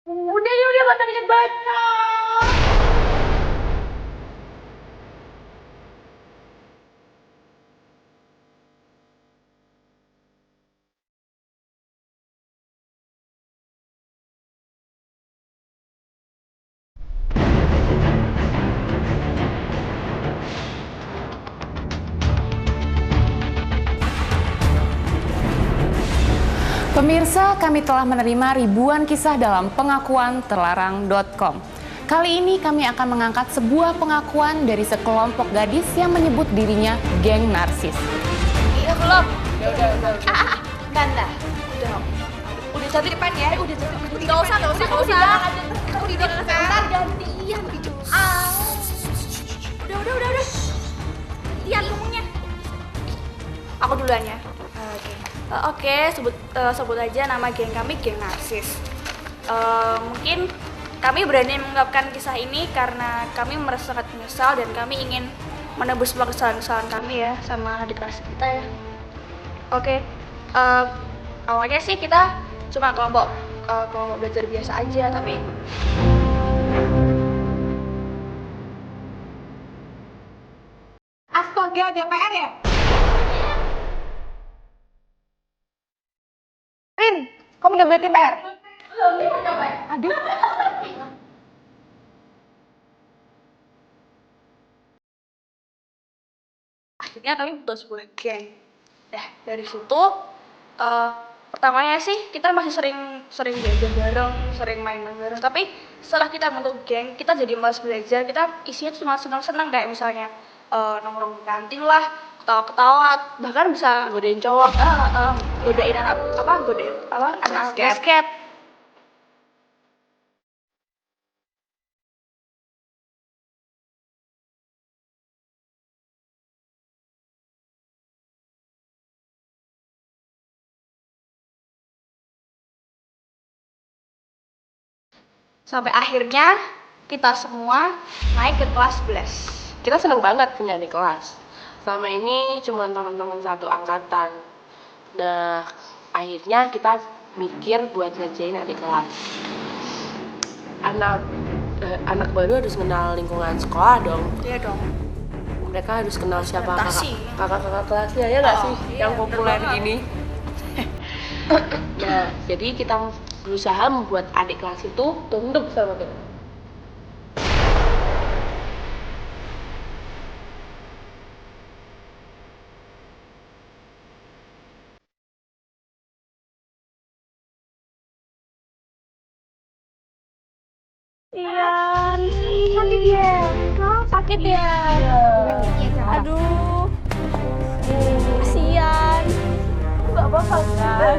Udah, gak usah banyak. Pemirsa, kami telah menerima ribuan kisah dalam pengakuan terlarang.com. Kali ini kami akan mengangkat sebuah pengakuan dari sekelompok gadis yang menyebut dirinya geng narsis. Iya belum? Udah. Ganda. Udah satu depan ya. Udah satu. Gak usah. Udah sebentar gantian gitu. Udah. Gantian ngomongnya. Aku duluan ya. Oke, sebut aja nama geng kami, geng narsis. Mungkin kami berani mengungkapkan kisah ini karena kami merasa sangat menyesal dan kami ingin menebus semua kesalahan-kesalahan kami ya sama adik kelas kita ya. Oke, awalnya sih kita cuma kelompok belajar biasa aja, tapi Astaga, DPR ya? Rin, kamu udah berarti PR? Belum coba. Aduh. akhirnya kami butuh sebuah geng. Dari situ pertamanya sih kita masih sering jajan bareng, sering main bareng. Tapi setelah kita bentuk geng, kita jadi malas belajar. Kita isinya cuma senang-senang kayak misalnya nongkrong di kantin lah, ketawa-ketawa, bahkan bisa godain cowok, godain anak basket. Sampai akhirnya kita semua naik ke kelas 11. Kita seneng banget punya adik kelas. Selama ini cuma teman-teman satu angkatan. Nah, akhirnya kita mikir buat ngerjain adik kelas. Anak baru harus kenal lingkungan sekolah dong. Iya dong. Mereka harus kenal siapa Adaptasi. kakak kelasnya ya nggak sih Iya, yang populer bener banget. ini. Nah, jadi kita berusaha membuat adik kelas itu tunduk sama kita. Ian, sakit ya? Sakit ya? Aduh, kasian. Gak apa-apa kan?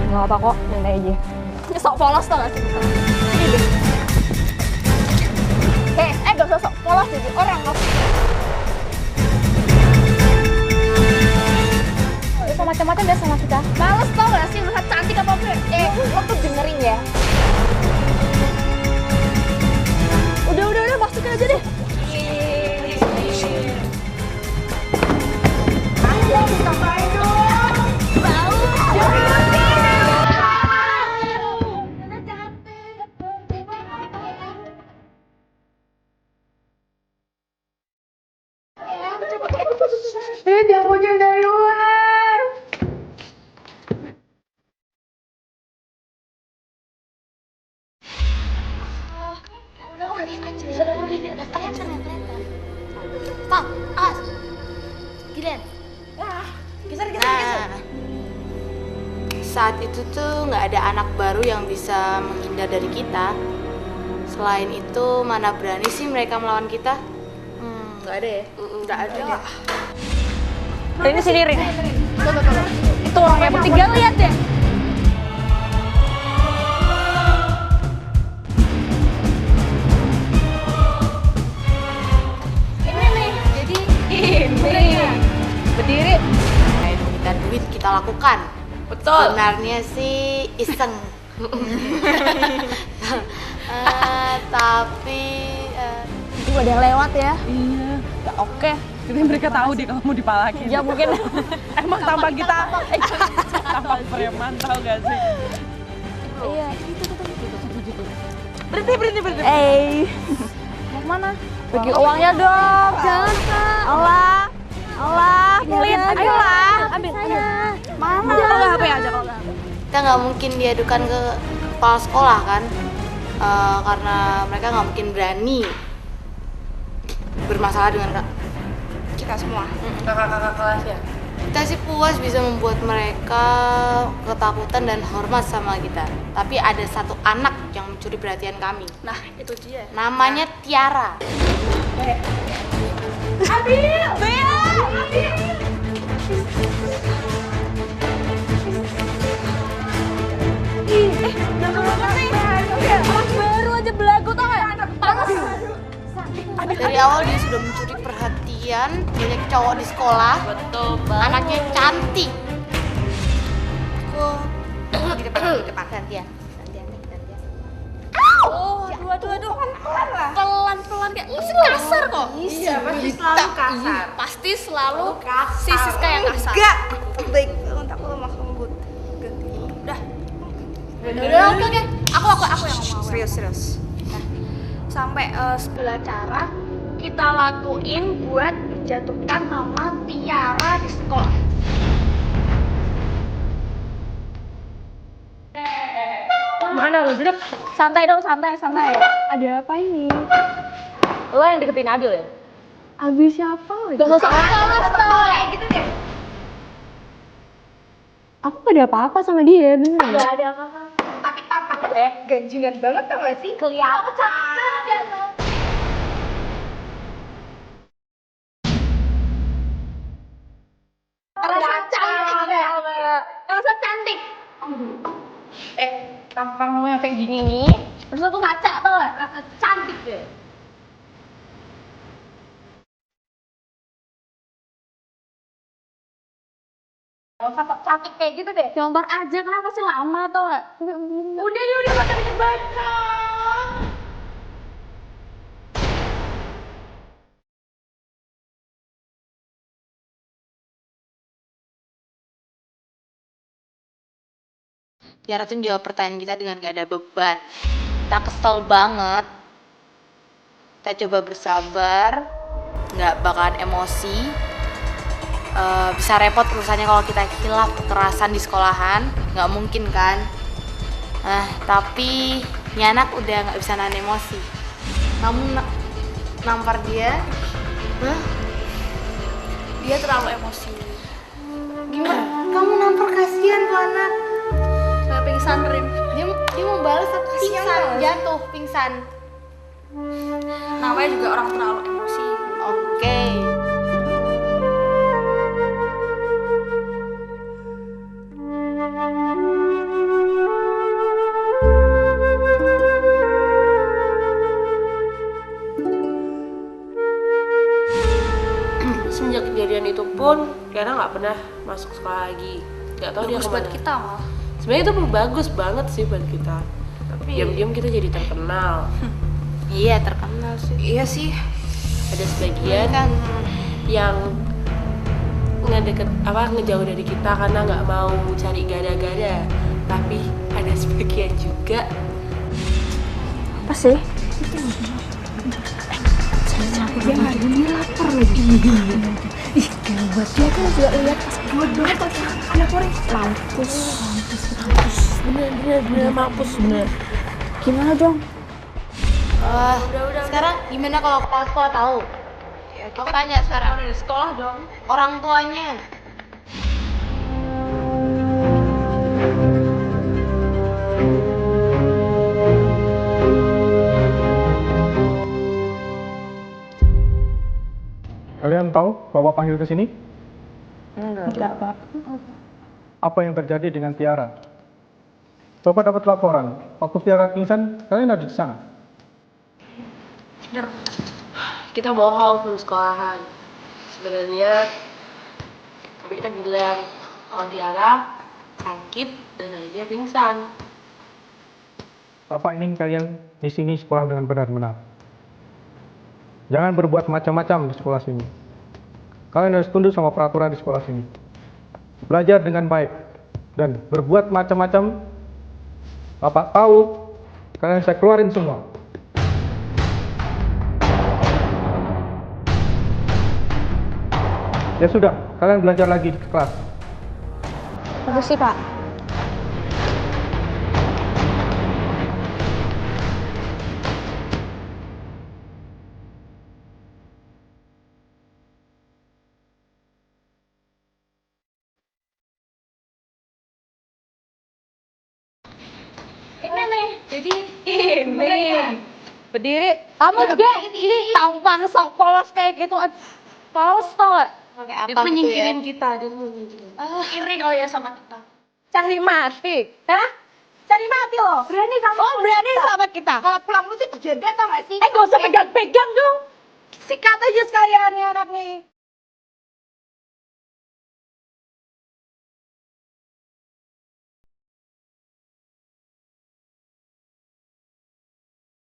Nggak apa kok, nanti aja. Ini sok polos tau gak sih? Ini deh. Gak usah sok polos jadi orang loh. Bisa macam-macam deh sama kita. Males tau gak sih lihat cantik apa apa? Lo tuh dengerin ya. Udah, masukin aja deh. Ayo kita main dong. Bau. Jangan bocor dari luar. Stop. Gilen. Geser. Saat itu tuh nggak ada anak baru yang bisa menghindar dari kita. Selain itu, mana berani sih mereka melawan kita? Nggak ada ya? Nggak ada deh. Ini sini, Rin. Itu orang yang bertiga lihat deh. Ini nih, jadi ini. Berdiri. Kayak minta duit kita lakukan. Betul. Sebenarnya sih iseng. Tapi Itu ada yang lewat ya. Iya. Ya, oke. Jadi mereka tahu deh kalau mau dipalakin. Ya mungkin. Emang tampak kita tampak preman, tahu gak sih? Iya. Berhenti. Mau kemana? Bagi uangnya dong. Jangan, Kak. Allah, pelit. Ayolah. Ambil. Mana? Kalau HP aja kalau nggak. Kita nggak mungkin diadukan ke kepala sekolah kan, karena mereka nggak mungkin berani bermasalah dengan Kita semua. Kakak-kakak kelas ya. kita sih puas bisa membuat mereka ketakutan dan hormat sama kita. Tapi ada satu anak yang mencuri perhatian kami. Nah, itu dia. Namanya Tiara. Baru aja belagu tau nggak? Panas. Dari awal dia sudah mencuri perhatian banyak cowok di sekolah. Betul banget. Anaknya cantik. Kok di depan gantian. Oh, aduh. Pelan-pelan kayak pasti kasar kok. Iya, pasti selalu kasar. Pasti selalu si Siska yang kasar. Enggak. Baik banget aku lemah lembut. Udah, oke. Aku yang ngomong. Serius. Sampai sebelah cara kita lakuin buat menjatuhkan nama Tiara di sekolah. Mana lu, Drek? Santai dong, santai. Ada apa ini? Lo yang deketin Abil ya? Abi siapa? Gak usah kelas kayak gitu deh. Aku gak ada apa-apa sama dia, bener. Gak ada apa-apa. Tapi apa? Ganjingan banget tau gak sih? Kelihatan. Rasa cantik. Tampang lo yang kayak gini nih. Terus aku ngaca tau gak? Rasa cantik deh. Gak usah sok cantik kayak gitu deh. Gambar aja, kenapa sih lama tau gak? Udah baca. Tiara tuh jawab pertanyaan kita dengan gak ada beban. Kita kesel banget. Kita coba bersabar, nggak bakalan emosi. Bisa repot urusannya kalau kita hilaf kekerasan di sekolahan, nggak mungkin kan? Tapi ini anak udah nggak bisa nahan emosi. Kamu nampar dia? Dia terlalu emosi. Gimana? Kamu nampar, kasihan tuh anak. Saya pingsan, Rin. Dia mau balas atau pingsan, jatuh pingsan. Namanya juga orang terlalu emosi. Oke. Semenjak kejadian itu pun, Tiara nggak pernah masuk sekolah lagi. Nggak tahu dia Bagus buat kemana. kita malah. Sebenarnya itu bagus banget sih buat kita. Tapi diam-diam kita jadi terkenal. Iya, terkenal sih. Iya sih. Ada sebagian yang ngejauh dari kita karena nggak mau cari gara-gara. Tapi ada sebagian juga. Apa sih? Bener mampus bener. Gimana dong? Sekarang gimana kalau kepala sekolah tahu? Aku tanya sekarang. Dari sekolah dong. Orang tuanya. Kalian tahu Bapak panggil ke sini? Enggak, Pak. Apa yang terjadi dengan Tiara? Bapak dapat laporan, waktu Tiara pingsan, kalian ada di sana. Kita bohong ke sekolahan. Sebenarnya kita bilang kalau Tiara sakit dan akhirnya pingsan. Bapak ingin kalian di sini sekolah dengan benar-benar. Jangan berbuat macam-macam di sekolah sini. Kalian harus tunduk sama peraturan di sekolah sini. Belajar dengan baik dan berbuat macam-macam. Bapak tahu Kalian saya keluarin semua. Ya sudah, kalian belajar lagi di kelas. Bagus sih, Pak. Berdiri. Kamu juga ini tampang sok polos kayak gitu. Polos tau gak? Pakai Dia apa tuh gitu ya? nyingkirin kita, dia tuh nyingkirin. Iri kali ya sama kita. Cari mati. Hah? Cari mati loh. Berani kamu. Oh, berani sama kita. Kalau pulang lu tuh jedet tau gak sih? Gak usah pegang-pegang dong. Sikat aja sekalian ya anak nih.